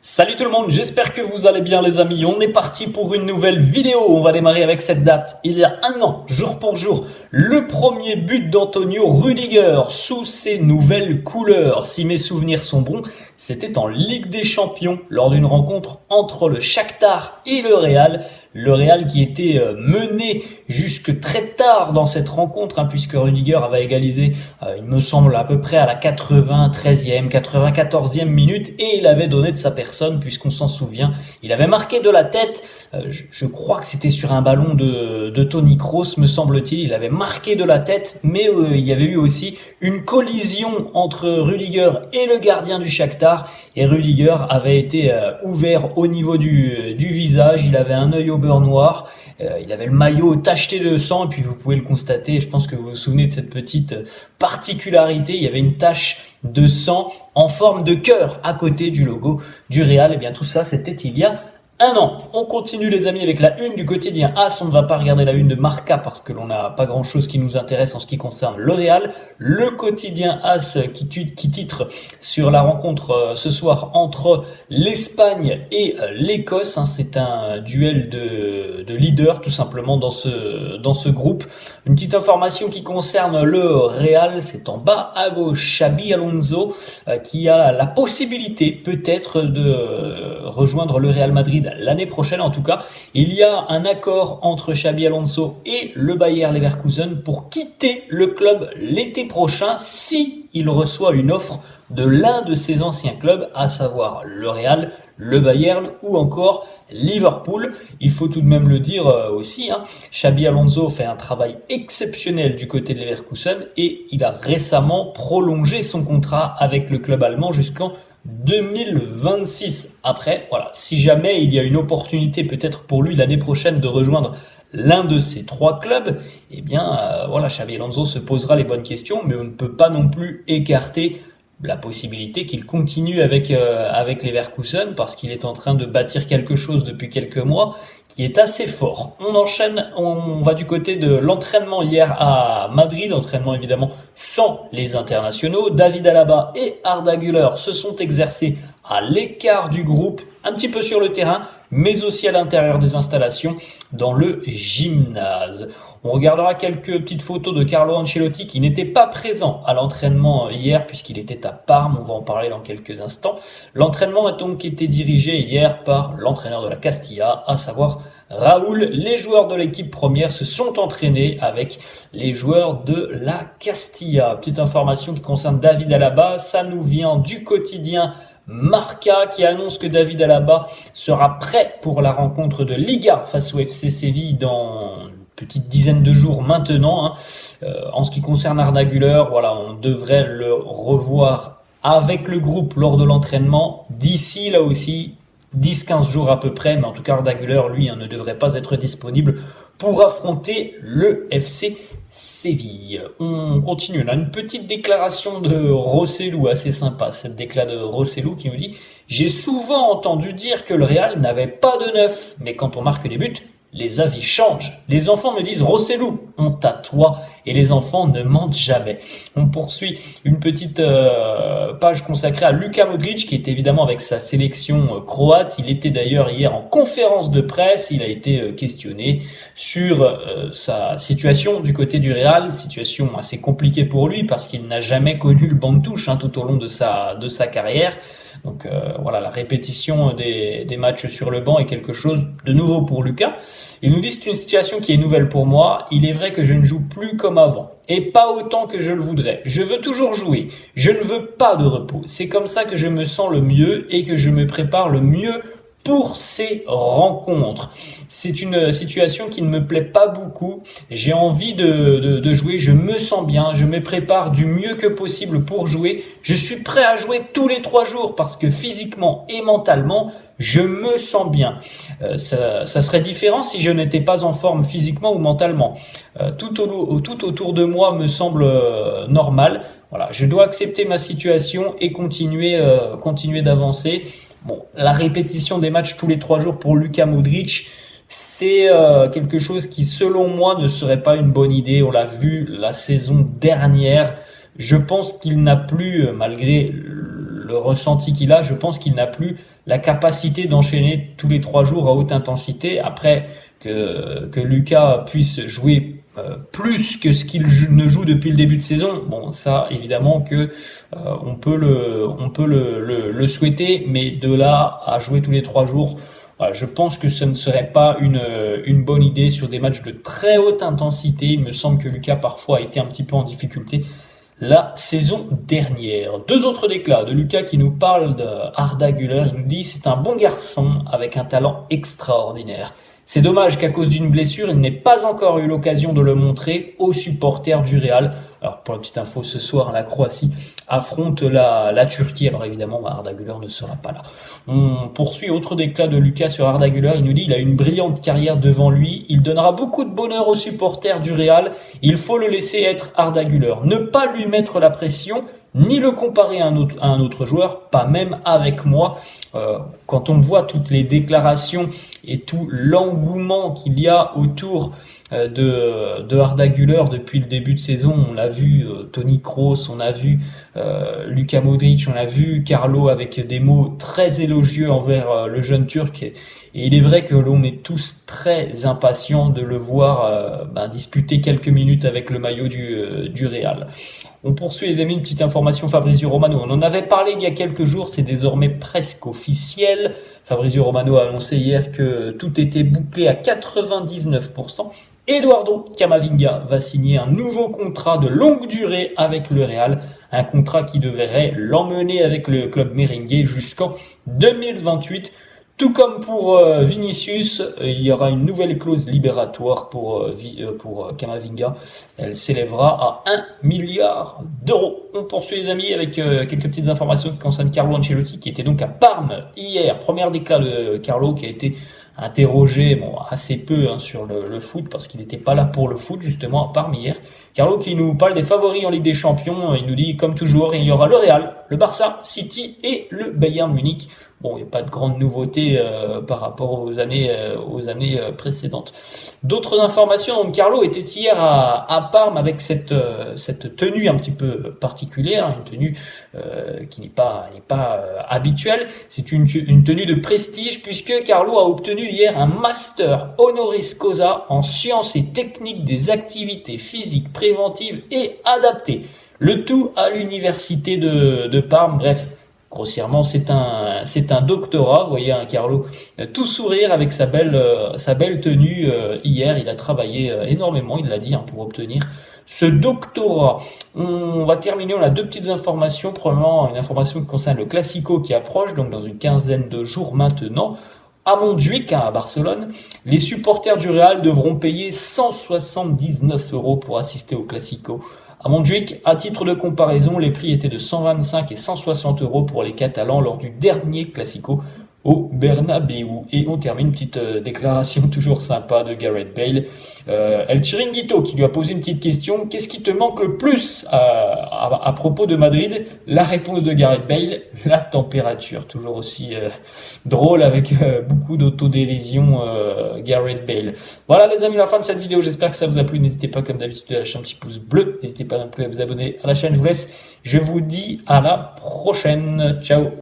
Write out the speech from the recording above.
Salut tout le monde, j'espère que vous allez bien les amis. On est parti pour une nouvelle vidéo. On va démarrer avec cette date. Il y a un an, jour pour jour, le premier but d'Antonio Rüdiger sous ses nouvelles couleurs. Si mes souvenirs sont bons, c'était en Ligue des Champions lors d'une rencontre entre le Shakhtar et le Real. Le Real qui était mené jusque très tard dans cette rencontre, puisque Rüdiger avait égalisé, il me semble, à peu près à la 93e, 94e minute, et il avait donné de sa personne, puisqu'on s'en souvient. Il avait marqué de la tête, je crois que c'était sur un ballon de Toni Kroos, me semble-t-il. Il avait marqué de la tête, mais il y avait eu aussi une collision entre Rüdiger et le gardien du Shakhtar, et Rüdiger avait été ouvert au niveau du visage. Il avait un œil au beurre noir, il avait le maillot tacheté de sang, et puis vous pouvez le constater, je pense que vous vous souvenez de cette petite particularité, il y avait une tache de sang en forme de cœur à côté du logo du Real. Et bien tout ça, c'était il y a un an. On continue les amis avec la une du quotidien AS. On ne va pas regarder la une de Marca parce que l'on n'a pas grand chose qui nous intéresse en ce qui concerne le Real. Le quotidien AS qui titre sur la rencontre ce soir entre l'Espagne et l'Écosse. C'est un duel de leaders tout simplement dans ce groupe. Une petite information qui concerne le Real, c'est en bas à gauche, Xabi Alonso qui a la possibilité peut-être de rejoindre le Real Madrid l'année prochaine. En tout cas, il y a un accord entre Xabi Alonso et le Bayer Leverkusen pour quitter le club l'été prochain si il reçoit une offre de l'un de ses anciens clubs, à savoir le Real, le Bayern ou encore Liverpool. Il faut tout de même le dire aussi, Xabi Alonso fait un travail exceptionnel du côté de Leverkusen et il a récemment prolongé son contrat avec le club allemand jusqu'en 2026. Après, voilà, si jamais il y a une opportunité peut-être pour lui l'année prochaine de rejoindre l'un de ces trois clubs, eh bien voilà, Xabi Alonso se posera les bonnes questions, mais on ne peut pas non plus écarter la possibilité qu'il continue avec Leverkusen parce qu'il est en train de bâtir quelque chose depuis quelques mois qui est assez fort. On enchaîne, on va du côté de l'entraînement hier à Madrid, entraînement évidemment sans les internationaux. David Alaba et Arda Güler se sont exercés à l'écart du groupe, un petit peu sur le terrain, mais aussi à l'intérieur des installations dans le gymnase. On regardera quelques petites photos de Carlo Ancelotti qui n'était pas présent à l'entraînement hier puisqu'il était à Parme, on va en parler dans quelques instants. L'entraînement a donc été dirigé hier par l'entraîneur de la Castilla, à savoir Raúl. Les joueurs de l'équipe première se sont entraînés avec les joueurs de la Castilla. Petite information qui concerne David Alaba, ça nous vient du quotidien Marca qui annonce que David Alaba sera prêt pour la rencontre de Liga face au FC Séville dans petite dizaine de jours maintenant. En ce qui concerne Arda Güler, voilà, on devrait le revoir avec le groupe lors de l'entraînement d'ici là aussi 10-15 jours à peu près, mais en tout cas Arda Güler lui ne devrait pas être disponible pour affronter le FC Séville. On continue, on a une petite déclaration de Rossellou assez sympa, cette déclaration de Rossellou qui nous dit « J'ai souvent entendu dire que le Real n'avait pas de neuf, mais quand on marque des buts, les avis changent. Les enfants me disent Rossellou, honte à toi, et les enfants ne mentent jamais. » On poursuit une petite page consacrée à Luka Modric qui est évidemment avec sa sélection croate. Il était d'ailleurs hier en conférence de presse. Il a été questionné sur sa situation du côté du Real, situation assez compliquée pour lui parce qu'il n'a jamais connu le banc de touche tout au long de sa carrière. Donc voilà, la répétition des matchs sur le banc est quelque chose de nouveau pour Lucas. Il nous dit c'est une situation qui est nouvelle pour moi. Il est vrai que je ne joue plus comme avant et pas autant que je le voudrais. Je veux toujours jouer. Je ne veux pas de repos. C'est comme ça que je me sens le mieux et que je me prépare le mieux pour ces rencontres. C'est une situation qui ne me plaît pas beaucoup. J'ai envie de jouer, je me sens bien, je me prépare du mieux que possible pour jouer. Je suis prêt à jouer tous les 3 jours parce que physiquement et mentalement, je me sens bien. Ça serait différent si je n'étais pas en forme physiquement ou mentalement. Tout autour de moi me semble normal. Voilà, je dois accepter ma situation et continuer d'avancer. Bon, la répétition des matchs tous les 3 jours pour Luka Modric, c'est quelque chose qui, selon moi, ne serait pas une bonne idée. On l'a vu la saison dernière. Je pense qu'il n'a plus, malgré le ressenti qu'il a, je pense qu'il n'a plus la capacité d'enchaîner tous les 3 jours à haute intensité. Après, que Lucas puisse jouer plus que ce qu'il ne joue depuis le début de saison, bon, ça, évidemment que on peut le souhaiter, mais de là à jouer tous les 3 jours, voilà, je pense que ce ne serait pas une bonne idée sur des matchs de très haute intensité. Il me semble que Lucas parfois a été un petit peu en difficulté la saison dernière. Deux autres déclats de Lucas qui nous parle de Arda Güler. Il nous dit: c'est un bon garçon avec un talent extraordinaire. C'est dommage qu'à cause d'une blessure, il n'ait pas encore eu l'occasion de le montrer aux supporters du Real. Alors pour la petite info, ce soir, la Croatie affronte la Turquie. Alors évidemment, Arda Güler ne sera pas là. On poursuit autre déclat de Lucas sur Arda Güler. Il nous dit: il a une brillante carrière devant lui. Il donnera beaucoup de bonheur aux supporters du Real. Il faut le laisser être Arda Güler. Ne pas lui mettre la pression, ni le comparer à un autre joueur, pas même avec moi. Quand on voit toutes les déclarations et tout l'engouement qu'il y a autour de Arda Güler depuis le début de saison, on a vu Toni Kroos, on a vu Luka Modric, on a vu Carlo avec des mots très élogieux envers le jeune Turc. Et il est vrai que l'on est tous très impatients de le voir disputer quelques minutes avec le maillot du Real. On poursuit les amis, une petite information Fabrizio Romano. On en avait parlé il y a quelques jours, c'est désormais presque officiel. Fabrizio Romano a annoncé hier que tout était bouclé à 99%. Eduardo Camavinga va signer un nouveau contrat de longue durée avec le Real. Un contrat qui devrait l'emmener avec le club merengue jusqu'en 2028. Tout comme pour Vinicius, il y aura une nouvelle clause libératoire pour Camavinga. Elle s'élèvera à 1 milliard d'euros. On poursuit les amis avec quelques petites informations qui concernent Carlo Ancelotti, qui était donc à Parme hier. Premier déclat de Carlo qui a été interrogé assez peu sur le foot, parce qu'il n'était pas là pour le foot justement à Parme hier. Carlo qui nous parle des favoris en Ligue des Champions. Il nous dit, comme toujours, il y aura le Real, le Barça, City et le Bayern Munich. Bon, il n'y a pas de grande nouveauté par rapport aux années précédentes. D'autres informations, donc Carlo était hier à Parme avec cette tenue un petit peu particulière, une tenue qui n'est pas habituelle. C'est une tenue de prestige, puisque Carlo a obtenu hier un master honoris causa en sciences et techniques des activités physiques préventives et adaptées. Le tout à l'université de Parme. Bref, grossièrement, c'est un doctorat. Vous voyez Carlo tout sourire avec sa belle tenue. Hier, il a travaillé énormément, il l'a dit, pour obtenir ce doctorat. On va terminer, on a deux petites informations. Premièrement, une information qui concerne le Classico qui approche, donc dans une quinzaine de jours maintenant. À Montjuïc, à Barcelone, les supporters du Real devront payer 179 € pour assister au Classico. À Montjuïc, à titre de comparaison, les prix étaient de 125 et 160 € pour les Catalans lors du dernier Classico au Bernabéu. Et on termine une petite déclaration toujours sympa de Gareth Bale. El Chiringuito qui lui a posé une petite question. Qu'est-ce qui te manque le plus à propos de Madrid? La réponse de Gareth Bale: la température. Toujours aussi drôle avec beaucoup d'autodérision Gareth Bale. Voilà les amis, la fin de cette vidéo. J'espère que ça vous a plu. N'hésitez pas comme d'habitude à lâcher un petit pouce bleu. N'hésitez pas non plus à vous abonner à la chaîne. Je vous laisse. Je vous dis à la prochaine. Ciao.